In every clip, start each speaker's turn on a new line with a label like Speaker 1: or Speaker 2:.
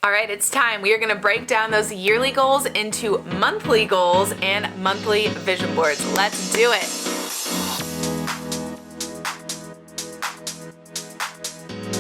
Speaker 1: All right, it's time. We are going to break down those yearly goals into monthly goals and monthly vision boards. Let's do it.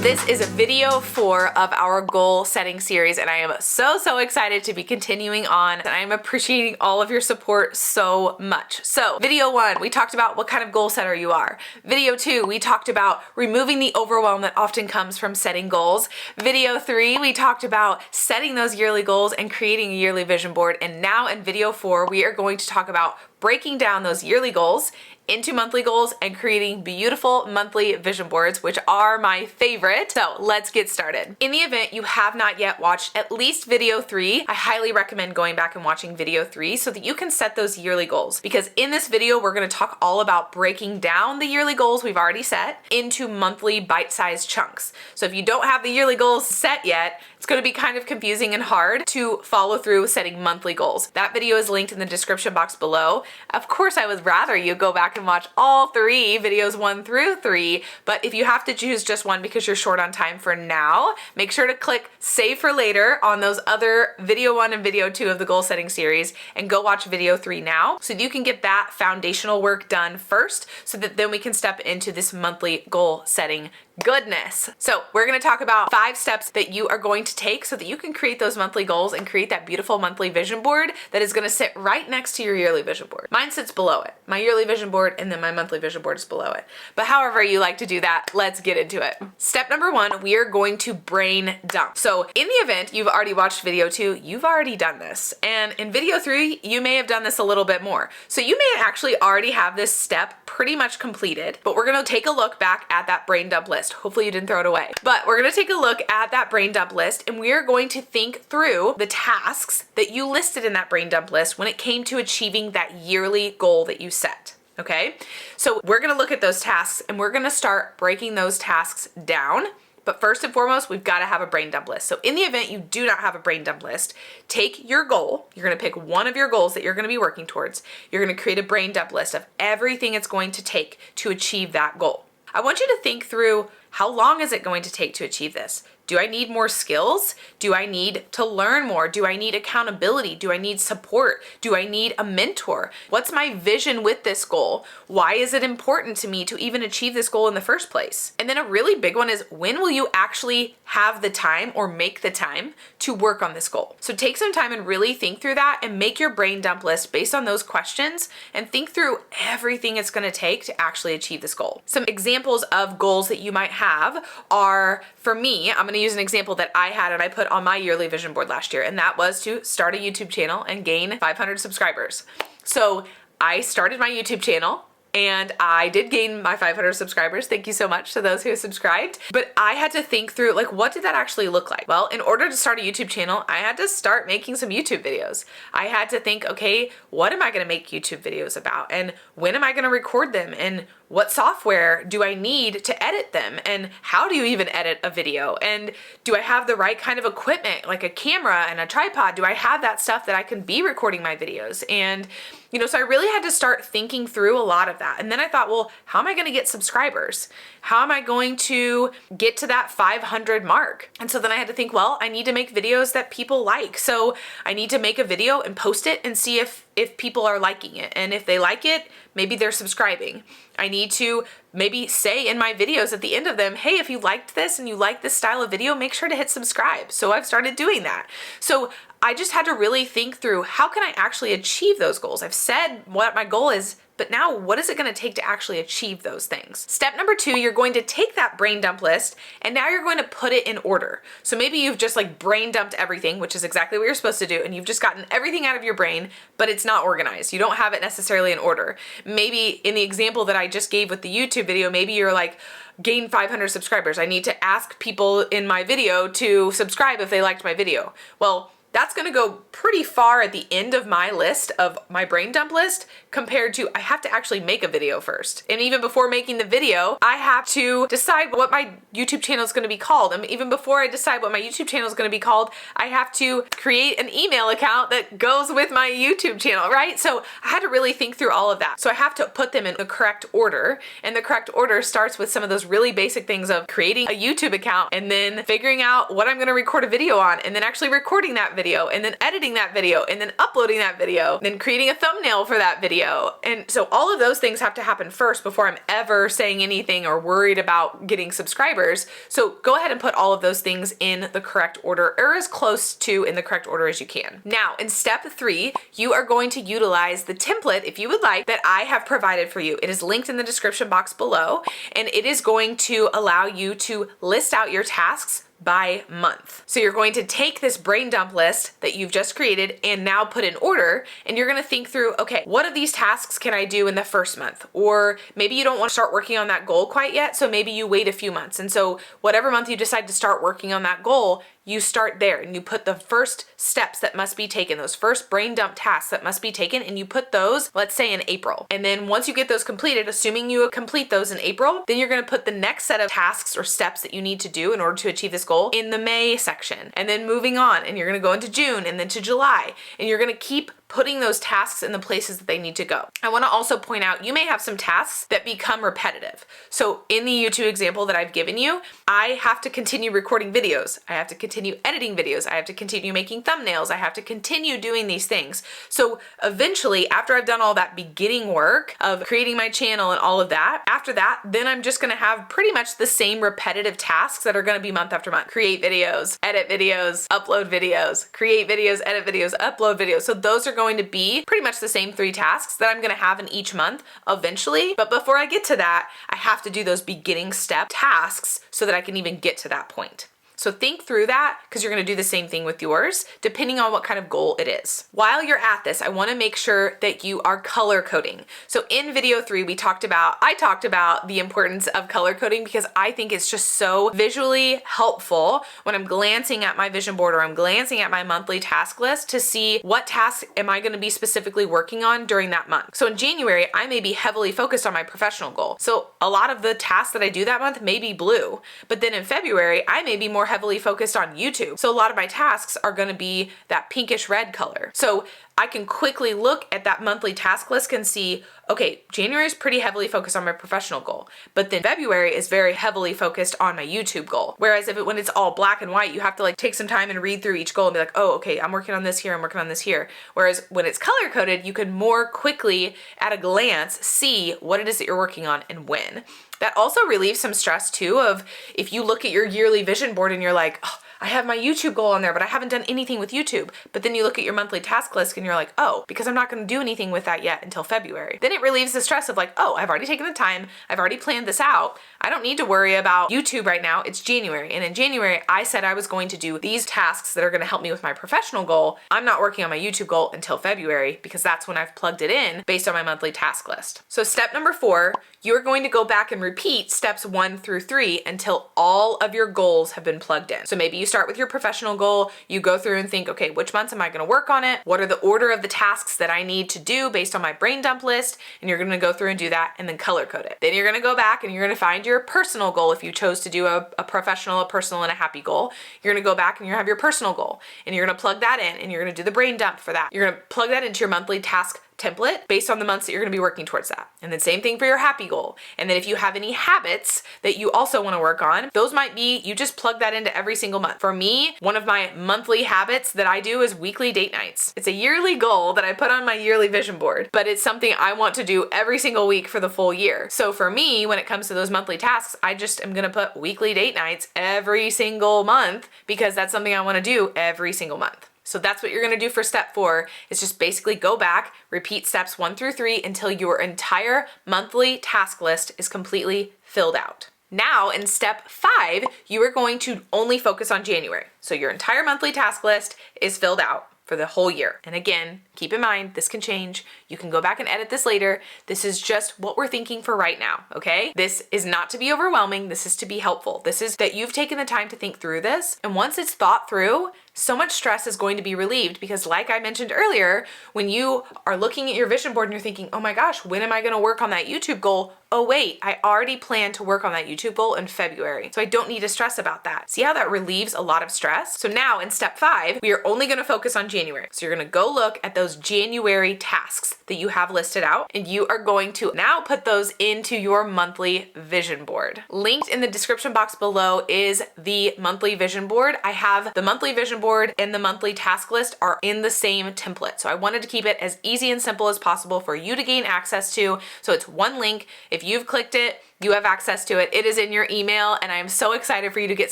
Speaker 1: This is video 4 of our goal setting series, and I am so excited to be continuing on, and I am appreciating all of your support so much. So video 1, we talked about what kind of goal setter you are. Video 2, we talked about removing the overwhelm that often comes from setting goals. Video 3, we talked about setting those yearly goals and creating a yearly vision board. And now in video 4, we are going to talk about breaking down those yearly goals into monthly goals and creating beautiful monthly vision boards, which are my favorite. So let's get started. In the event you have not yet watched at least video 3, I highly recommend going back and watching video 3 so that you can set those yearly goals. Because in this video, we're gonna talk all about breaking down the yearly goals we've already set into monthly bite-sized chunks. So if you don't have the yearly goals set yet, it's gonna be kind of confusing and hard to follow through setting monthly goals. That video is linked in the description box below. Of course, I would rather you go back and watch all 3, videos 1 through 3, but if you have to choose just one because you're short on time for now, make sure to click save for later on those other video 1 and video 2 of the goal setting series and go watch video 3 now so that you can get that foundational work done first so that then we can step into this monthly goal setting goodness. So we're going to talk about 5 steps that you are going to take so that you can create those monthly goals and create that beautiful monthly vision board that is going to sit right next to your yearly vision board. Mine sits below it. My yearly vision board and then my monthly vision board is below it. But however you like to do that, let's get into it. Step number 1, we are going to brain dump. So in the event you've already watched video 2, you've already done this. And in video 3, you may have done this a little bit more. So you may actually already have this step pretty much completed, but we're going to take a look back at that brain dump list. Hopefully you didn't throw it away. But we're going to take a look at that brain dump list and we are going to think through the tasks that you listed in that brain dump list when it came to achieving that yearly goal that you set. Okay? So we're going to look at those tasks and we're going to start breaking those tasks down. But first and foremost, we've got to have a brain dump list. So in the event you do not have a brain dump list, take your goal. You're going to pick one of your goals that you're going to be working towards. You're going to create a brain dump list of everything it's going to take to achieve that goal. I want you to think through, how long is it going to take to achieve this? Do I need more skills? Do I need to learn more? Do I need accountability? Do I need support? Do I need a mentor? What's my vision with this goal? Why is it important to me to even achieve this goal in the first place? And then a really big one is, when will you actually have the time or make the time to work on this goal? So take some time and really think through that and make your brain dump list based on those questions and think through everything it's going to take to actually achieve this goal. Some examples of goals that you might have are, for me, I'm going to use an example that I had and I put on my yearly vision board last year, and that was to start a YouTube channel and gain 500 subscribers. So I started my YouTube channel and I did gain my 500 subscribers. Thank you so much to those who subscribed. But I had to think through, like, what did that actually look like? Well, in order to start a YouTube channel, I had to start making some YouTube videos. I had to think, okay, what am I going to make YouTube videos about? And when am I going to record them? And what software do I need to edit them? And how do you even edit a video? And do I have the right kind of equipment, like a camera and a tripod? Do I have that stuff that I can be recording my videos? And, so I really had to start thinking through a lot of that. And then I thought, well, how am I going to get subscribers? How am I going to get to that 500 mark? And so then I had to think, well, I need to make videos that people like. So I need to make a video and post it and see if people are liking it. And if they like it, maybe they're subscribing. I need to maybe say in my videos at the end of them, hey, if you liked this and you like this style of video, make sure to hit subscribe. So I've started doing that. So I just had to really think through, how can I actually achieve those goals? I've said what my goal is, but now what is it going to take to actually achieve those things? Step number 2, you're going to take that brain dump list and now you're going to put it in order. So maybe you've just like brain dumped everything, which is exactly what you're supposed to do, and you've just gotten everything out of your brain, but it's not organized. You don't have it necessarily in order. Maybe in the example that I just gave with the YouTube video, maybe you're like, gain 500 subscribers. I need to ask people in my video to subscribe if they liked my video. Well, that's gonna go pretty far at the end of my list, of my brain dump list, compared to I have to actually make a video first. And even before making the video, I have to decide what my YouTube channel is gonna be called. And even before I decide what my YouTube channel is gonna be called, I have to create an email account that goes with my YouTube channel, right? So I had to really think through all of that. So I have to put them in the correct order. And the correct order starts with some of those really basic things of creating a YouTube account and then figuring out what I'm gonna record a video on, and then actually recording that video, and then editing that video, and then uploading that video, then creating a thumbnail for that video. And so all of those things have to happen first before I'm ever saying anything or worried about getting subscribers. So go ahead and put all of those things in the correct order, or as close to in the correct order as you can. Now, in step 3, you are going to utilize the template, if you would like, that I have provided for you. It is linked in the description box below, and it is going to allow you to list out your tasks by month. So you're going to take this brain dump list that you've just created and now put in order, and you're gonna think through, okay, what of these tasks can I do in the first month? Or maybe you don't want to start working on that goal quite yet, so maybe you wait a few months. And so whatever month you decide to start working on that goal, you start there and you put the first steps that must be taken, those first brain dump tasks that must be taken, and you put those, let's say, in April. And then once you get those completed, assuming you complete those in April, then you're gonna put the next set of tasks or steps that you need to do in order to achieve this goal in the May section. And then moving on, and you're gonna go into June and then to July, and you're gonna keep putting those tasks in the places that they need to go. I wanna also point out, you may have some tasks that become repetitive. So in the YouTube example that I've given you, I have to continue recording videos. I have to continue editing videos. I have to continue making thumbnails. I have to continue doing these things. So eventually, after I've done all that beginning work of creating my channel and all of that, after that, then I'm just gonna have pretty much the same repetitive tasks that are gonna be month after month. Create videos, edit videos, upload videos, create videos, edit videos, upload videos. So those are going to be pretty much the same 3 tasks that I'm gonna have in each month eventually. But before I get to that, I have to do those beginning step tasks so that I can even get to that point. So think through that, because you're gonna do the same thing with yours, depending on what kind of goal it is. While you're at this, I wanna make sure that you are color coding. So in video 3, I talked about the importance of color coding, because I think it's just so visually helpful when I'm glancing at my vision board or I'm glancing at my monthly task list to see what tasks am I gonna be specifically working on during that month. So in January, I may be heavily focused on my professional goal. So a lot of the tasks that I do that month may be blue, but then in February, I may be more heavily focused on YouTube. So a lot of my tasks are gonna be that pinkish red color. So I can quickly look at that monthly task list and see, okay, January is pretty heavily focused on my professional goal, but then February is very heavily focused on my YouTube goal. Whereas when it's all black and white, you have to like take some time and read through each goal and be like, oh, okay, I'm working on this here, I'm working on this here. Whereas when it's color coded, you can more quickly at a glance see what it is that you're working on and when. That also relieves some stress too of if you look at your yearly vision board and you're like, oh, I have my YouTube goal on there, but I haven't done anything with YouTube. But then you look at your monthly task list and you're like, oh, because I'm not gonna do anything with that yet until February. Then it relieves the stress of like, oh, I've already taken the time, I've already planned this out. I don't need to worry about YouTube right now, it's January. And in January, I said I was going to do these tasks that are gonna help me with my professional goal. I'm not working on my YouTube goal until February because that's when I've plugged it in based on my monthly task list. So step number 4, you're going to go back and repeat steps 1 through 3 until all of your goals have been plugged in. So maybe you start with your professional goal, you go through and think, okay, which months am I gonna work on it? What are the order of the tasks that I need to do based on my brain dump list? And you're gonna go through and do that and then color code it. Then you're gonna go back and you're gonna find your personal goal. If you chose to do a professional, a personal, and a happy goal, you're gonna go back and you're gonna have your personal goal and you're gonna plug that in and you're gonna do the brain dump for that. You're gonna plug that into your monthly task template based on the months that you're gonna be working towards that. And then same thing for your happy goal. And then if you have any habits that you also wanna work on, those might be, you just plug that into every single month. For me, one of my monthly habits that I do is weekly date nights. It's a yearly goal that I put on my yearly vision board, but it's something I want to do every single week for the full year. So for me, when it comes to those monthly tasks, I just am gonna put weekly date nights every single month because that's something I wanna do every single month. So that's what you're gonna do for step 4, is just basically go back, repeat steps 1 through 3 until your entire monthly task list is completely filled out. Now in step 5, you are going to only focus on January. So your entire monthly task list is filled out for the whole year. And again, keep in mind, this can change. You can go back and edit this later. This is just what we're thinking for right now, okay? This is not to be overwhelming. This is to be helpful. This is that you've taken the time to think through this. And once it's thought through, so much stress is going to be relieved because like I mentioned earlier, when you are looking at your vision board and you're thinking, oh my gosh, when am I gonna work on that YouTube goal? Oh wait, I already planned to work on that YouTube goal in February, so I don't need to stress about that. See how that relieves a lot of stress? So now in step 5, we are only gonna focus on January. So you're gonna go look at those January tasks that you have listed out, and you are going to now put those into your monthly vision board. Linked in the description box below is the monthly vision board. I have the monthly vision board and the monthly task list are in the same template. So I wanted to keep it as easy and simple as possible for you to gain access to. So it's one link. If you've clicked it, you have access to it. It is in your email, and I am so excited for you to get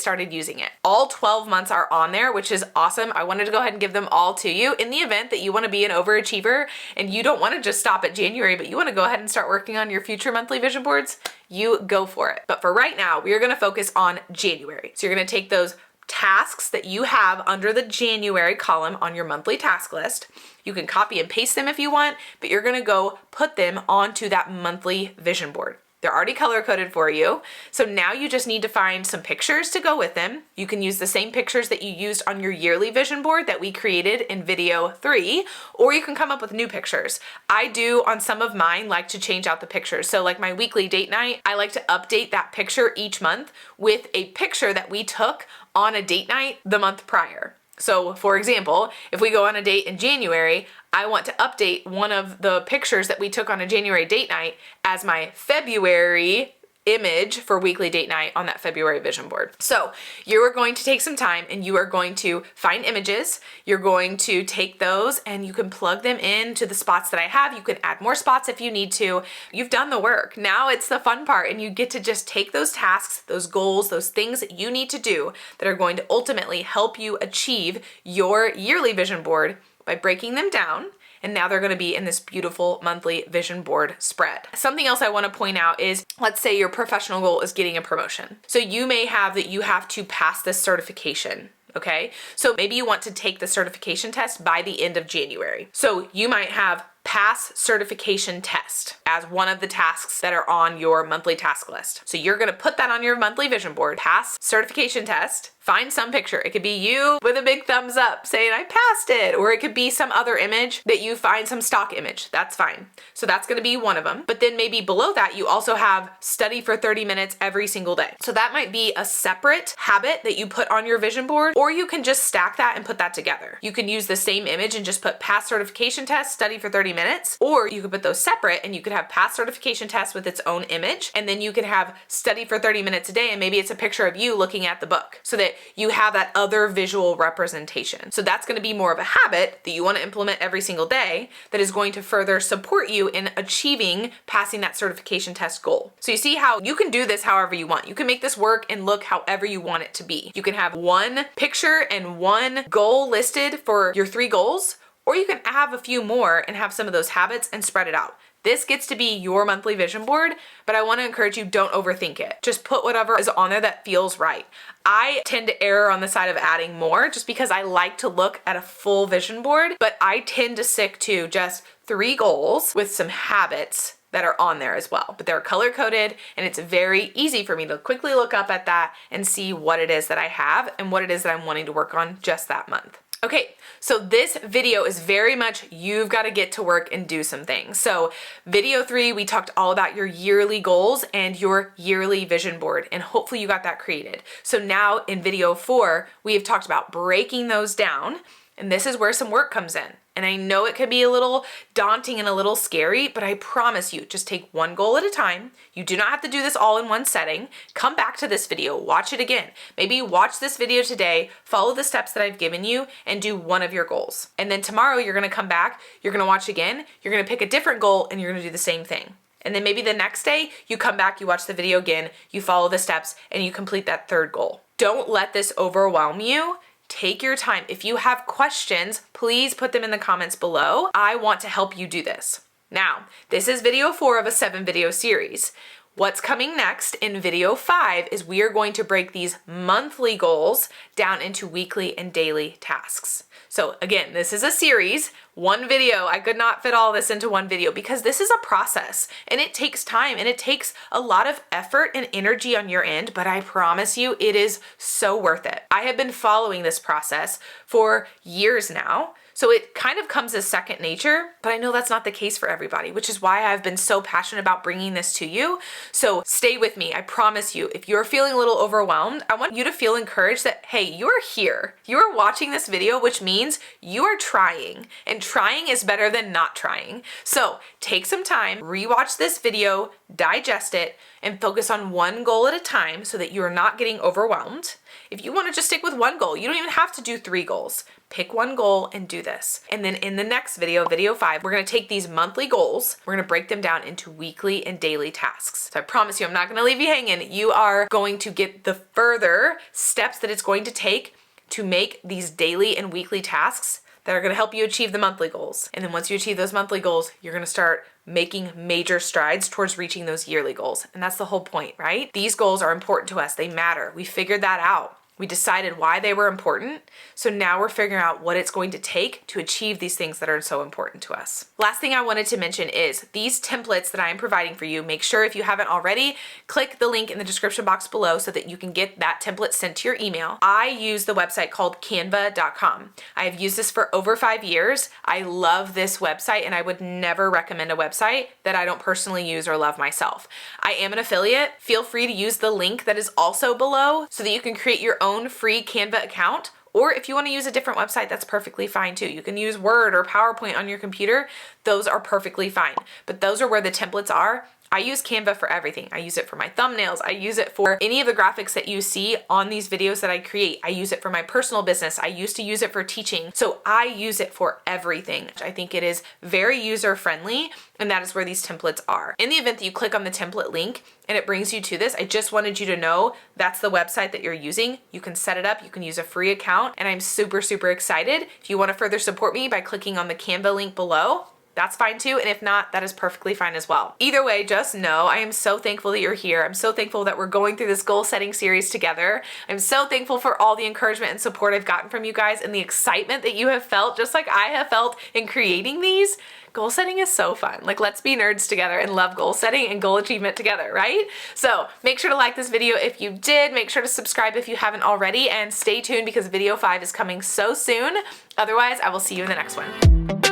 Speaker 1: started using it. All 12 months are on there, which is awesome. I wanted to go ahead and give them all to you in the event that you want to be an overachiever and you don't want to just stop at January, but you want to go ahead and start working on your future monthly vision boards, you go for it. But for right now, we are going to focus on January. So you're going to take those tasks that you have under the January column on your monthly task list. You can copy and paste them if you want, but you're gonna go put them onto that monthly vision board. They're already color coded for you. So now you just need to find some pictures to go with them. You can use the same pictures that you used on your yearly vision board that we created in video 3, or you can come up with new pictures. I do on some of mine like to change out the pictures. So like my weekly date night, I like to update that picture each month with a picture that we took on a date night the month prior. So for example, if we go on a date in January, I want to update one of the pictures that we took on a January date night as my February image for weekly date night on that February vision board. So you are going to take some time and you are going to find images. You're going to take those and you can plug them into the spots that I have. You can add more spots if you need to. You've done the work. Now it's the fun part, and you get to just take those tasks, those goals, those things that you need to do that are going to ultimately help you achieve your yearly vision board by breaking them down. And now they're gonna be in this beautiful monthly vision board spread. Something else I wanna point out is, let's say your professional goal is getting a promotion. So you may have that you have to pass this certification. Okay, so maybe you want to take the certification test by the end of January. So you might have pass certification test as one of the tasks that are on your monthly task list. So you're gonna put that on your monthly vision board, pass certification test, find some picture. It could be you with a big thumbs up saying, I passed it, or it could be some other image that you find, some stock image, that's fine. So that's gonna be one of them. But then maybe below that, you also have study for 30 minutes every single day. So that might be a separate habit that you put on your vision board, or you can just stack that and put that together. You can use the same image and just put pass certification test, study for 30 minutes, or you could put those separate and you could have pass certification test with its own image, and then you can have study for 30 minutes a day, and maybe it's a picture of you looking at the book so that you have that other visual representation. So that's gonna be more of a habit that you wanna implement every single day that is going to further support you in achieving passing that certification test goal. So you see how you can do this however you want. You can make this work and look however you want it to be. You can have one picture and one goal listed for your 3 goals, or you can have a few more and have some of those habits and spread it out. This gets to be your monthly vision board, but I want to encourage you, don't overthink it. Just put whatever is on there that feels right. I tend to err on the side of adding more just because I like to look at a full vision board, but I tend to stick to just 3 goals with some habits that are on there as well. But they're color coded, and it's very easy for me to quickly look up at that and see what it is that I have and what it is that I'm wanting to work on just that month. Okay, so this video is very much you've got to get to work and do some things. So video 3, we talked all about your yearly goals and your yearly vision board, and hopefully you got that created. So now in video 4, we have talked about breaking those down, and this is where some work comes in. And I know it could be a little daunting and a little scary, but I promise you, just take one goal at a time. You do not have to do this all in one setting. Come back to this video, watch it again. Maybe watch this video today, follow the steps that I've given you, and do one of your goals. And then tomorrow you're gonna come back, you're gonna watch again, you're gonna pick a different goal, and you're gonna do the same thing. And then maybe the next day, you come back, you watch the video again, you follow the steps, and you complete that 3rd goal. Don't let this overwhelm you. Take your time. If you have questions, please put them in the comments below. I want to help you do this. Now, this is video 4 of a 7 video series. What's coming next in video 5 is we are going to break these monthly goals down into weekly and daily tasks. So again, this is a series, one video. I could not fit all this into one video because this is a process and it takes time and it takes a lot of effort and energy on your end, but I promise you it is so worth it. I have been following this process for years now. So it kind of comes as second nature, but I know that's not the case for everybody, which is why I've been so passionate about bringing this to you. So stay with me. I promise you, if you're feeling a little overwhelmed, I want you to feel encouraged that, hey, you're here. You're watching this video, which means you are trying, and trying is better than not trying. So take some time, rewatch this video, digest it, and focus on one goal at a time so that you are not getting overwhelmed. If you want to just stick with one goal, you don't even have to do 3 goals. Pick one goal and do this. And then in the next video, video 5, we're going to take these monthly goals, we're going to break them down into weekly and daily tasks. So I promise you, I'm not going to leave you hanging. You are going to get the further steps that it's going to take to make these daily and weekly tasks that are going to help you achieve the monthly goals. And then once you achieve those monthly goals, you're going to start making major strides towards reaching those yearly goals. And that's the whole point, right? These goals are important to us. They matter. We figured that out. We decided why they were important. So now we're figuring out what it's going to take to achieve these things that are so important to us. Last thing I wanted to mention is these templates that I am providing for you. Make sure if you haven't already, click the link in the description box below so that you can get that template sent to your email. I use the website called canva.com. I have used this for over 5 years. I love this website and I would never recommend a website that I don't personally use or love myself. I am an affiliate. Feel free to use the link that is also below so that you can create your own free Canva account. Or if you want to use a different website, that's perfectly fine too. You can use Word or PowerPoint on your computer. Those are perfectly fine. But those are where the templates are. I use Canva for everything. I use it for my thumbnails. I use it for any of the graphics that you see on these videos that I create. I use it for my personal business. I used to use it for teaching. So I use it for everything. I think it is very user-friendly, and that is where these templates are. In the event that you click on the template link and it brings you to this, I just wanted you to know that's the website that you're using. You can set it up. You can use a free account, and I'm super, super excited. If you want to further support me by clicking on the Canva link below, that's fine too, and if not, that is perfectly fine as well. Either way, just know I am so thankful that you're here. I'm so thankful that we're going through this goal setting series together. I'm so thankful for all the encouragement and support I've gotten from you guys and the excitement that you have felt, just like I have felt in creating these. Goal setting is so fun. Like, let's be nerds together and love goal setting and goal achievement together, right? So make sure to like this video if you did. Make sure to subscribe if you haven't already, and stay tuned because video 5 is coming so soon. Otherwise, I will see you in the next one.